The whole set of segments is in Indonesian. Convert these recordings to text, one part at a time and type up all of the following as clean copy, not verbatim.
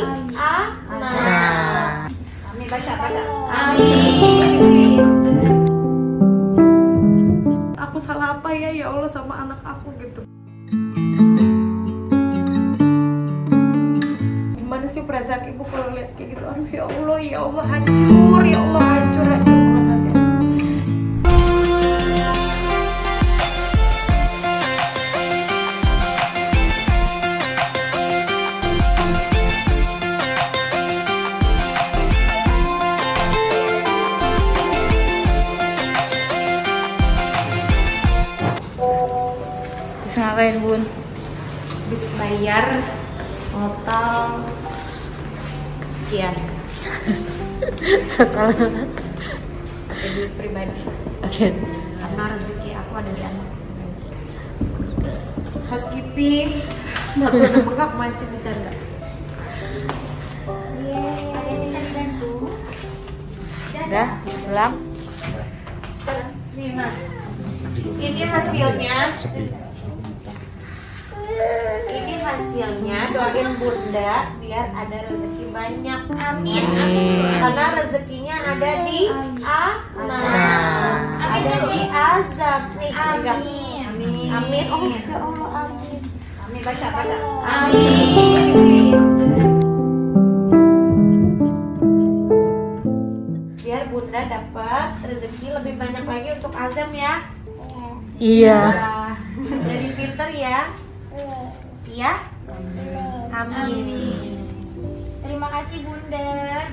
anak. Amin, baca. Amin. Aku salah apa ya Allah sama anak aku gitu. Gimana sih perasaan ibu kalau lihat kayak gitu? Aduh ya Allah hancur, ya Allah hancur banget hati aku. Bisa ngapain, Bun? Habis bayar total sekian. Total Pakai duit pribadi. oke. Karena rezeki aku ada di anak, guys. Housekeeping, nggak bengkak masih bercanda. Ada yang bisa dibantu? Udah, pulang. Ini hasilnya. Ini hasilnya, doain Bunda biar ada rezeki banyak. Amin. Karena rezekinya ada di anak, ada di Azam. Nih, pegang. Amin. Oh ya Allah, amin. Amin, baca. Amin. Biar Bunda dapat rezeki lebih banyak lagi untuk Azam ya. Iya. Jadi pinter ya. Iya. Amin. Terima kasih Bunda.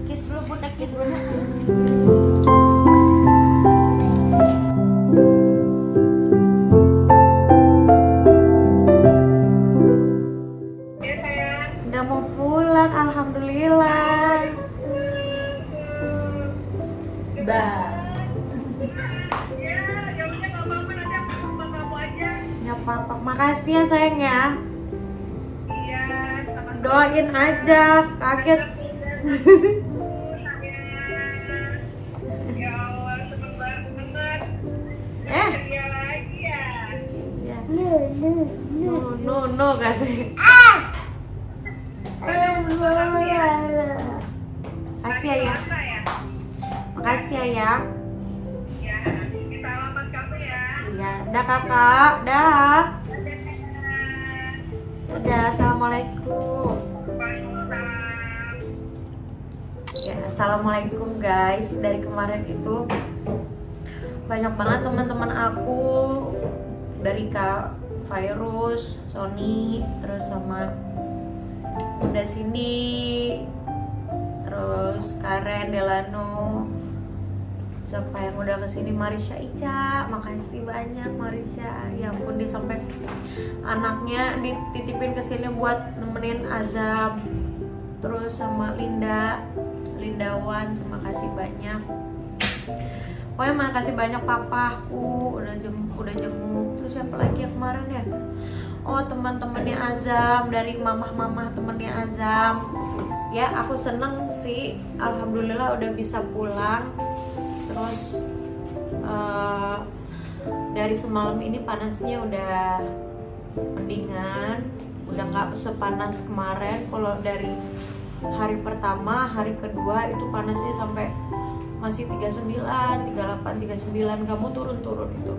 Kiss dulu Bunda, kiss. Udah mau pulang, alhamdulillah. Nggak apa-apa, makasih ya sayang ya. Doain aja, kaget. Ya Allah, seneng banget. Ya. No katanya. Makasih ya. Makasih ya. Ya, kita alamat kamu ya. Iya, dah kakak, dah. Dadah, assalamualaikum. Waalaikumsalam. Ya, assalamualaikum guys. Dari kemarin itu banyak banget teman-teman aku, dari Kak Virus, Sony, terus sama Bunda Cindy, terus Karen Delano, siapa yang udah kesini, Marisha Ica, makasih banyak Marisha. Ya ampun, dia sampai anaknya dititipin kesini buat nemenin Azam. Terus sama Lindawan, terima kasih banyak. Pokoknya makasih banyak papaku udah jenguk. Terus siapa lagi yang kemarin ya? Oh, teman-temannya Azam, dari mamah-mamah temennya Azam. Ya, aku seneng sih, alhamdulillah udah bisa pulang. Terus dari semalam ini panasnya udah mendingan, udah nggak sepanas kemarin. Kalau dari hari pertama, hari kedua itu panasnya sampai masih 39, 38, 39, kamu turun itu.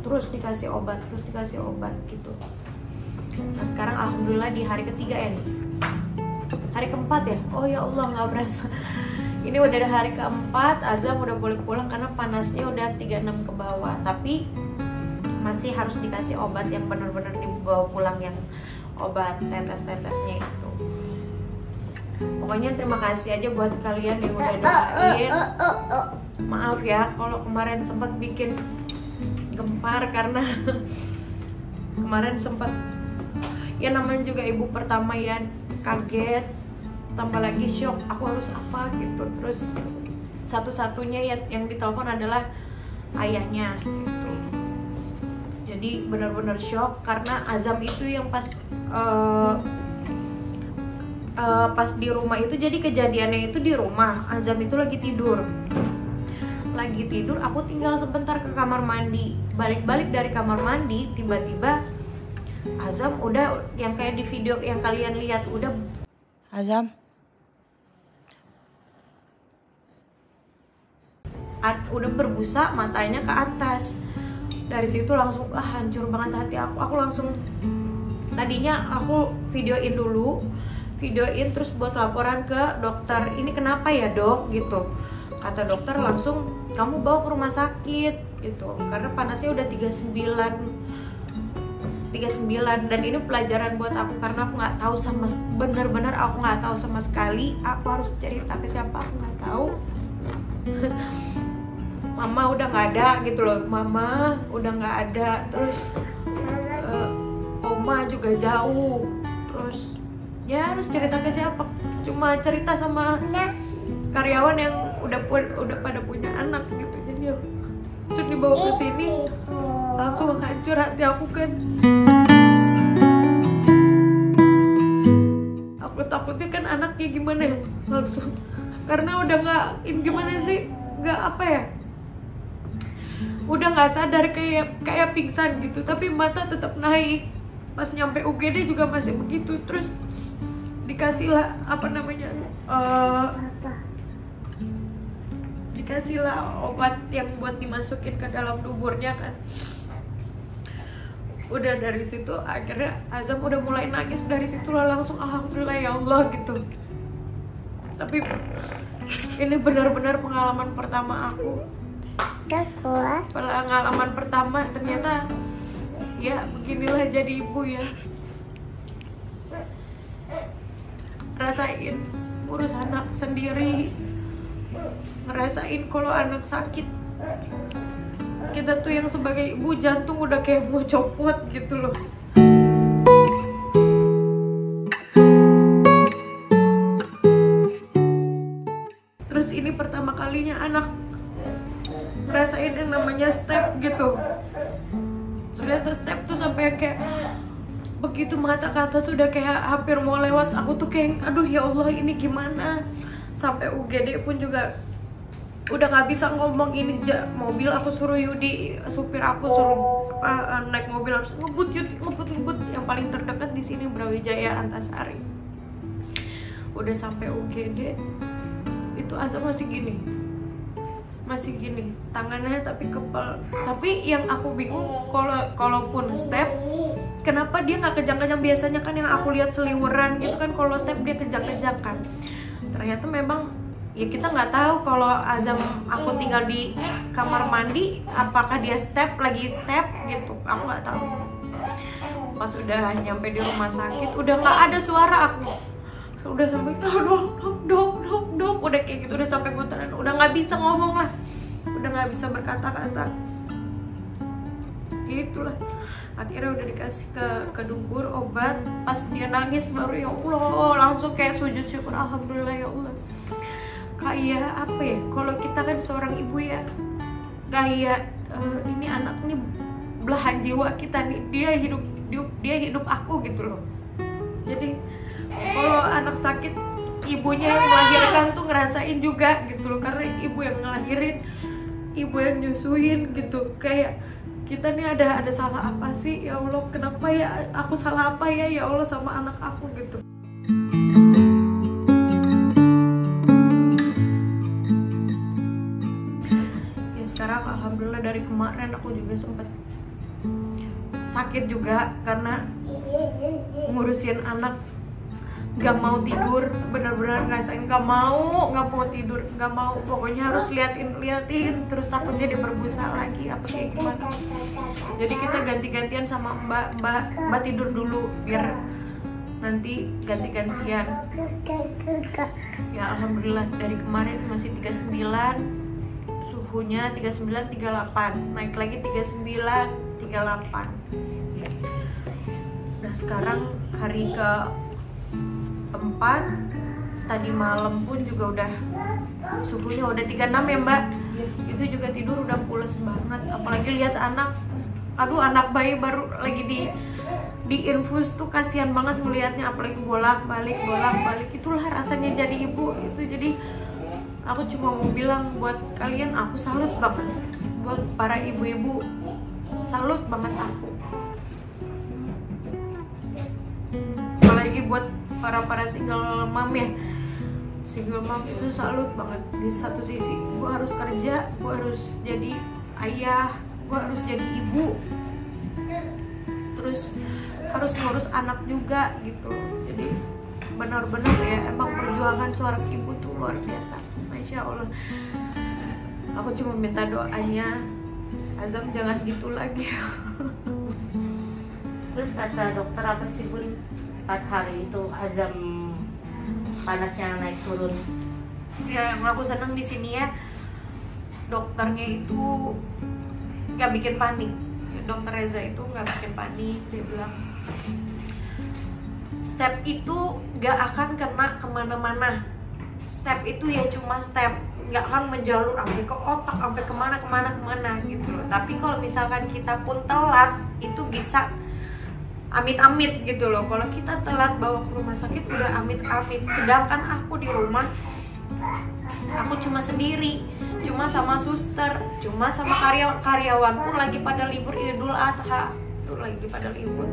Terus dikasih obat gitu. Nah sekarang alhamdulillah di hari ketiga ya nih. Hari keempat ya? Oh ya Allah, nggak berasa. Ini udah ada hari keempat, Azam udah boleh pulang karena panasnya udah 36 ke bawah. Tapi masih harus dikasih obat yang benar-benar dibawa pulang, yang obat tetes-tetesnya itu. Pokoknya terima kasih aja buat kalian yang udah doain. Maaf ya kalau kemarin sempat bikin gempar karena kemarin sempat, ya namanya juga ibu pertama ya, kaget, tambah lagi shock, aku harus apa gitu. Terus satu-satunya yang ditelepon adalah ayahnya gitu. Jadi benar-benar shock karena Azam itu yang pas di rumah itu, jadi kejadiannya itu di rumah. Azam itu lagi tidur, aku tinggal sebentar ke kamar mandi. Balik-balik dari kamar mandi, tiba-tiba Azam udah yang kayak di video yang kalian lihat, udah Azam. Udah berbusa, matanya ke atas. Dari situ langsung hancur banget hati aku. Aku langsung, tadinya aku videoin terus buat laporan ke dokter. Ini kenapa ya dok gitu. Kata dokter langsung kamu bawa ke rumah sakit gitu. Karena panasnya udah 39 dan ini pelajaran buat aku karena aku nggak tahu benar-benar aku nggak tahu sama sekali. Aku harus cerita ke siapa, aku nggak tahu. Mama udah nggak ada gitu loh, mama udah nggak ada, terus oma juga jauh, terus ya harus cerita ke siapa? Cuma cerita sama karyawan yang udah pada punya anak gitu. Jadi terus dibawa ke sini langsung hancur hati aku kan. Aku takutnya kan anaknya gimana ya langsung, karena udah nggak gimana sih, nggak apa ya, udah nggak sadar, kayak pingsan gitu, tapi mata tetap naik. Pas nyampe UGD juga masih begitu. Terus dikasihlah dikasihlah obat yang buat dimasukin ke dalam duburnya kan. Udah dari situ akhirnya Azam udah mulai nangis. Dari situ langsung alhamdulillah ya Allah gitu. Tapi ini benar-benar pengalaman pertama aku. Pengalaman pertama ternyata ya beginilah jadi ibu ya. Rasain ngurus anak sendiri, ngerasain kalau anak sakit. Kita tuh yang sebagai ibu jantung udah kayak mau copot gitu loh. Terus ini pertama kalinya anak ngerasain yang namanya step gitu. Ternyata step tuh sampai kayak begitu mata ke atas sudah kayak hampir mau lewat. Aku tuh kayak aduh ya Allah ini gimana. Sampai UGD pun juga udah nggak bisa ngomong. Ini mobil aku suruh Yudi, supir aku suruh naik mobil, harus ngebut yang paling terdekat di sini Brawijaya Antasari. Udah sampai UGD itu Azam masih gini tangannya, tapi kepal. Tapi yang aku bingung kalaupun step, kenapa dia nggak kejang-kejang? Biasanya kan yang aku lihat seliweran gitu kan, kalau step dia kejang-kejang kan. Ternyata memang ya kita nggak tahu kalau Azam aku tinggal di kamar mandi, apakah dia lagi step gitu, aku nggak tahu. Pas udah nyampe di rumah sakit udah nggak ada suara aku, udah sampai dok udah kayak gitu, udah sampai getaran, udah nggak bisa ngomong lah, udah nggak bisa berkata-kata. Itulah akhirnya udah dikasih ke dubur obat. Pas dia nangis baru ya Allah langsung kayak sujud syukur, alhamdulillah ya Allah. Kayak apa ya, kalau kita kan seorang ibu ya, kayak ini anak ini belahan jiwa kita nih, dia hidup aku gitu loh. Jadi kalau anak sakit, ibunya yang melahirkan tuh ngerasain juga gitu loh, karena ibu yang ngelahirin, ibu yang nyusuin gitu. Kayak kita nih ada salah apa sih ya Allah, kenapa ya aku salah apa ya Allah sama anak aku gitu. Ya sekarang alhamdulillah dari kemarin aku juga sempet sakit juga karena ngurusin anak. Gak mau tidur, benar-benar ngerasain gak mau tidur, gak mau, pokoknya harus liatin terus, takutnya dia berbusa lagi apa kayak gimana. Jadi kita ganti-gantian sama mbak tidur dulu biar nanti ganti-gantian. Ya alhamdulillah dari kemarin masih 39, suhunya 39-38, naik lagi 39-38. Nah sekarang hari ke 4, tadi malam pun juga udah suhunya udah 36 ya mbak. Itu juga tidur udah pules banget, apalagi lihat anak, aduh anak bayi baru lagi di infus tuh kasihan banget melihatnya, apalagi bolak-balik. Itulah rasanya jadi ibu itu. Jadi aku cuma mau bilang buat kalian, aku salut banget buat para ibu-ibu, salut banget aku. Apalagi buat para single mom ya. Single mom itu salut banget. Di satu sisi gue harus kerja, gue harus jadi ayah, gue harus jadi ibu, terus harus ngurus anak juga gitu. Jadi benar-benar ya, emang perjuangan seorang ibu tuh luar biasa, Masya Allah. Aku cuma minta doanya Azam jangan gitu lagi. Terus kata dokter apa sih Bun? 4 hari itu Azam panasnya naik turun. Ya yang aku seneng di sini ya, dokternya itu nggak bikin panik. Dokter Reza itu nggak bikin panik. Dia bilang step itu nggak akan kena kemana-mana. Step itu ya cuma step, nggak akan menjalur sampai ke otak, sampai kemana gitu loh. Tapi kalau misalkan kita pun telat, itu bisa amit-amit gitu loh. Kalau kita telat bawa ke rumah sakit udah amit-amit. Sedangkan aku di rumah, aku cuma sendiri, cuma sama suster, cuma sama karyawan pun lagi pada libur Idul Adha, tuh lagi pada libur.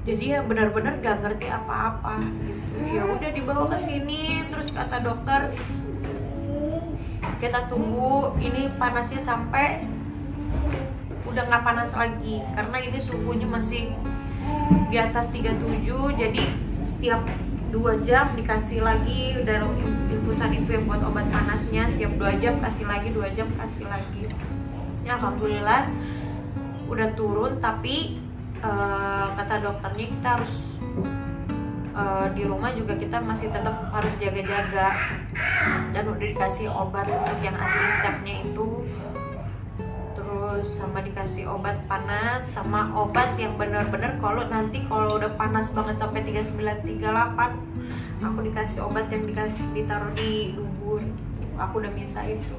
Jadi ya benar-benar gak ngerti apa-apa gitu. Ya udah dibawa ke sini, terus kata dokter kita tunggu ini panasnya sampai udah nggak panas lagi, karena ini suhunya masih di atas 37. Jadi setiap 2 jam dikasih lagi udah infusan itu yang buat obat panasnya. Setiap 2 jam kasih lagi, 2 jam kasih lagi. Ya alhamdulillah udah turun. Tapi kata dokternya kita harus di rumah juga kita masih tetap harus jaga-jaga, dan udah dikasih obat untuk yang anti stepnya itu, terus sama dikasih obat panas, sama obat yang benar-benar kalau nanti kalau udah panas banget sampai 39, 38 aku dikasih obat yang ditaruh di dubur. Aku udah minta itu.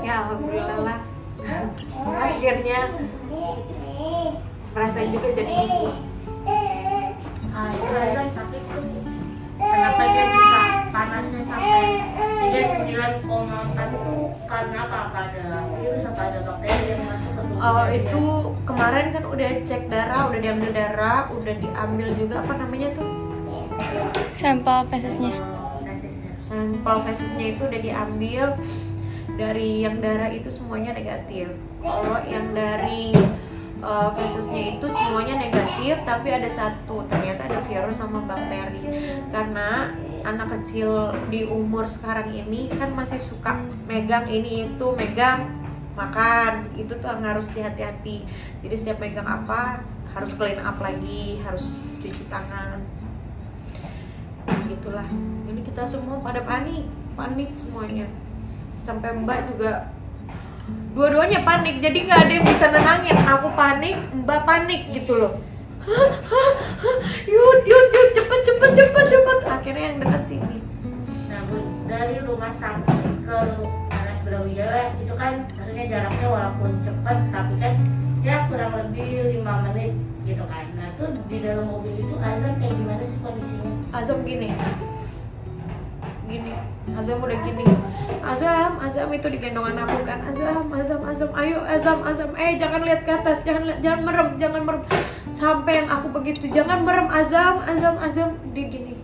Ya alhamdulillah lah, akhirnya ngerasain juga jadi ibu. Itu Azam sakit tuh. Kenapa dia bisa panasnya sampai 39,4 itu karena apa? Ada virus apa ada bakteri yang masuk ke tubuh? Itu kemarin kan udah cek darah, udah diambil darah, udah diambil juga apa namanya tuh? Sampel fesesnya. Sampel fesesnya itu udah diambil. Dari yang darah itu semuanya negatif. Kalau yang dari fesesnya itu semuanya negatif, tapi ada satu ternyata ada virus sama bakteri. Karena anak kecil di umur sekarang ini kan masih suka megang ini itu, megang makan, itu tuh harus hati-hati. Jadi setiap megang apa harus clean up lagi, harus cuci tangan. Gitulah. Ini kita semua pada panik semuanya. Sampai Mbak juga dua-duanya panik, jadi nggak ada yang bisa nenangin. Aku panik, Mbak panik gitu loh. Yut cepet. Akhirnya yang dekat sini. Nah Bu, dari rumah sakit ke Anas Brawijaya itu kan maksudnya jaraknya walaupun cepat tapi kan ya kurang lebih 5 menit gitu kan. Nah tuh di dalam mobil itu Azam kayak gimana sih kondisinya? Azam gini, Azam udah gini. Azam itu di gendongan aku kan. Azam, ayo Azam, jangan lihat ke atas, jangan merem. Sampai yang aku begitu, jangan merem Azam, dia gini.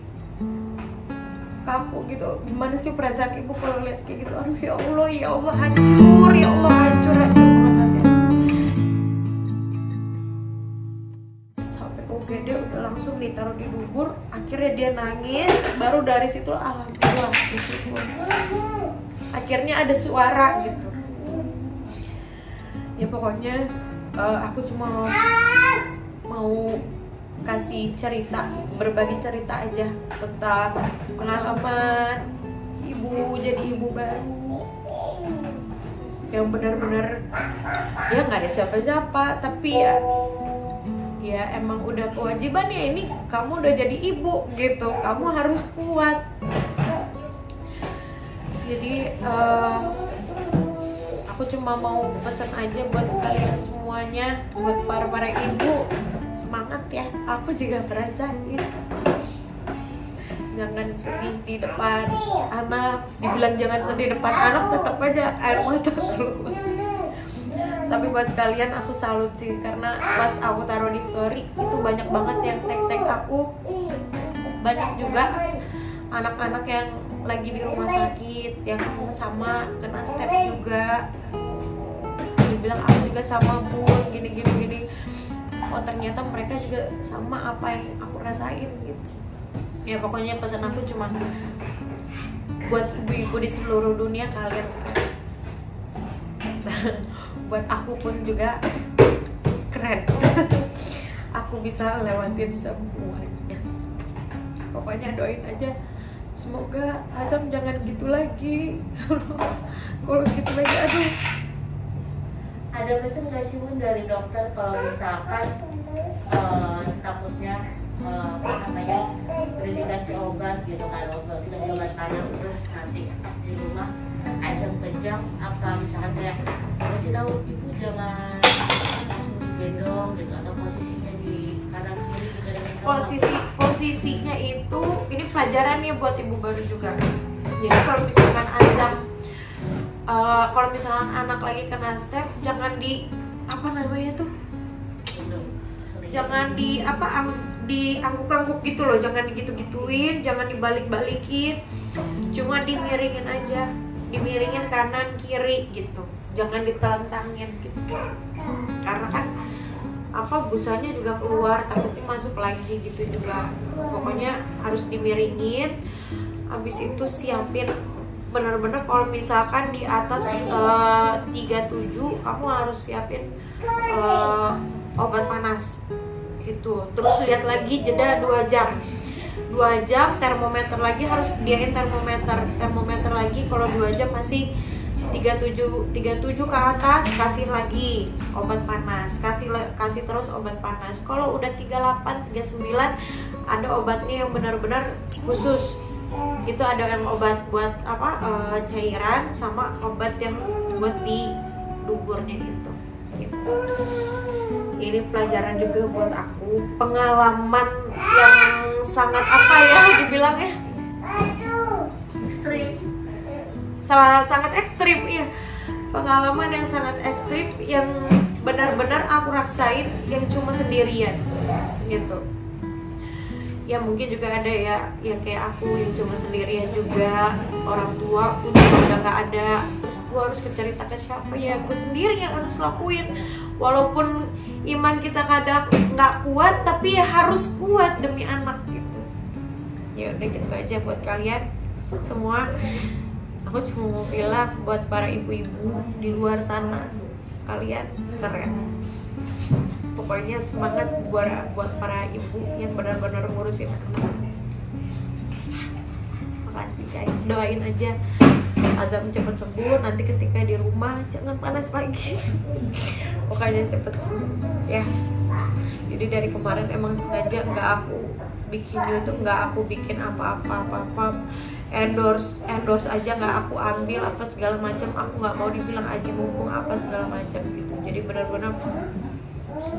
Kaku gitu. Gimana sih perasaan ibu kalau lihat kayak gitu? Aduh ya Allah hancur banget hati. Sampai UGD udah langsung ditaruh di dubur. Akhirnya dia nangis, baru dari situ alhamdulillah gitu. Akhirnya ada suara gitu. Ya pokoknya aku cuma mau kasih cerita, berbagi cerita aja tentang pengalaman ibu jadi ibu baru yang benar-benar ya nggak ada siapa-siapa, tapi ya emang udah kewajibannya. Ini kamu udah jadi ibu gitu, kamu harus kuat. Jadi aku cuma mau pesan aja buat kalian semuanya, buat para ibu, semangat ya. Aku juga ngerasain. Jangan sedih di depan anak. Dibilang jangan sedih depan anak, tetap aja air mata keluar. Tapi buat kalian aku salut sih, karena pas aku taruh di story itu banyak banget yang tag aku. Banyak juga anak-anak yang lagi di rumah sakit yang sama kena step juga. Dibilang aku juga sama bun, gini. Oh ternyata mereka juga sama apa yang aku rasain gitu. Ya pokoknya pesan aku cuma buat ibu-ibu di seluruh dunia, kalian buat aku pun juga keren. Aku bisa lewatin semuanya. Pokoknya doain aja, semoga Azam jangan gitu lagi. Kalau gitu lagi, aduh. Ada pesan nggak sih Bun dari dokter kalau misalkan takutnya apa namanya udah dikasih obat gitu kan, dikasih obat panas terus nanti pas di rumah asam kejang, apa misalkan kayak kasih tahu ibu jangan langsung digendong gitu, atau posisinya di kanan kiri juga dikasih tahu. Posisinya itu ini pelajarannya buat ibu baru juga. Jadi kalau misalkan Azam kalau misalkan anak lagi kena step, jangan di apa namanya tuh, jangan di apa diangguk-angguk gitu loh, jangan digitu-gituin, jangan dibalik-balikin, cuma dimiringin aja, dimiringin kanan kiri gitu, jangan ditelentangin gitu, karena kan apa busanya juga keluar, takutnya masuk lagi gitu juga. Pokoknya harus dimiringin. Habis itu siapin bener-bener kalau misalkan di atas 37 kamu harus siapin obat panas itu. Terus lihat lagi jeda 2 jam, termometer lagi, harus diain termometer lagi. Kalau 2 jam masih 37 ke atas, kasih lagi obat panas, kasih terus obat panas. Kalau udah 38 39 ada obatnya yang benar-benar khusus. Itu ada yang obat buat apa cairan, sama obat yang buat di duburnya itu gitu. Ini pelajaran juga buat aku, pengalaman yang sangat apa ya dibilangnya ekstrim, sangat ekstrim ya, pengalaman yang sangat ekstrim yang benar-benar aku rasain, yang cuma sendirian gitu. Ya mungkin juga ada ya yang kayak aku yang cuma sendirian juga, orang tua aku juga udah gak ada, terus aku harus cerita ke siapa, ya aku sendiri yang harus lakuin. Walaupun iman kita kadang nggak kuat, tapi ya harus kuat demi anak gitu. Ya udah gitu aja buat kalian semua. Aku cuma mau bilang buat para ibu-ibu di luar sana, kalian keren. Pokoknya semangat buat para ibu yang benar-benar ngurusin anak. Makasih guys, doain aja Azam cepat sembuh. Nanti ketika di rumah jangan panas lagi. Pokoknya cepet sembuh ya. Jadi dari kemarin emang sengaja nggak aku bikin YouTube, nggak aku bikin apa-apa, endorse aja nggak aku ambil apa segala macam. Aku nggak mau dibilang aja mumpung apa segala macam gitu. Jadi benar-benar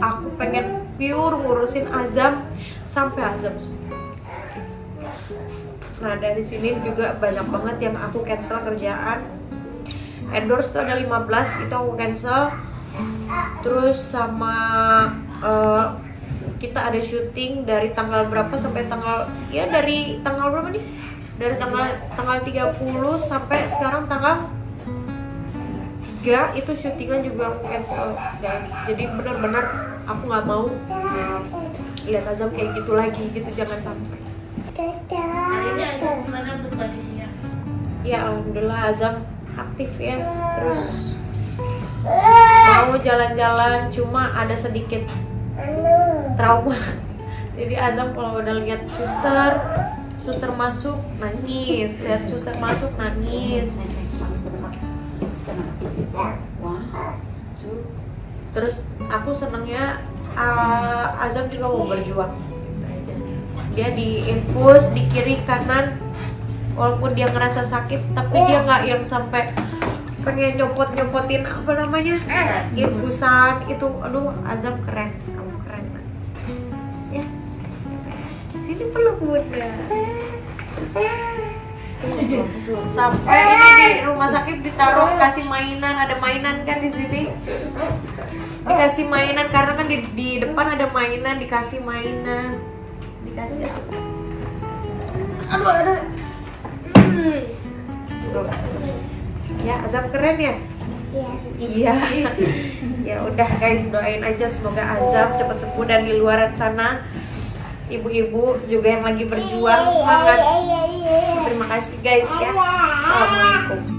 aku pengen pure ngurusin Azam sampai Azam sembuh. Nah dari sini juga banyak banget yang aku cancel kerjaan. Endorse tuh ada 15, itu aku cancel. Terus sama kita ada syuting dari tanggal berapa sampai tanggal, ya dari tanggal berapa nih? Dari tanggal 30 sampai sekarang tanggal 3, itu syutingan juga aku cancel guys. Jadi benar-benar aku nggak mau lihat Azam kayak gitu lagi gitu, jangan sampai. hari ini aja gimana tuh kondisinya? Ya alhamdulillah Azam aktif ya, terus mau jalan-jalan, cuma ada sedikit trauma. Jadi Azam kalau udah lihat suster masuk nangis, lihat suster masuk nangis. Terus aku senangnya Azam juga mau berjuang. Dia diinfus di kiri kanan, walaupun dia ngerasa sakit, tapi dia nggak yang sampai pengen nyopot-nyopotin apa namanya infusan itu. Aduh Azam keren, kamu keren ya. Sini peluk bunda. Sampai ini di rumah sakit ditaruh kasih mainan, ada mainan kan di sini. Dikasih mainan karena kan di depan ada mainan, dikasih mainan. Dikasih apa? Aduh ada. Tuh. Ya, Azam keren ya? Iya. Ya udah guys, doain aja semoga Azam cepat sembuh dan di luaran sana ibu-ibu juga yang lagi berjuang semangat. Terima kasih guys ya. Assalamualaikum.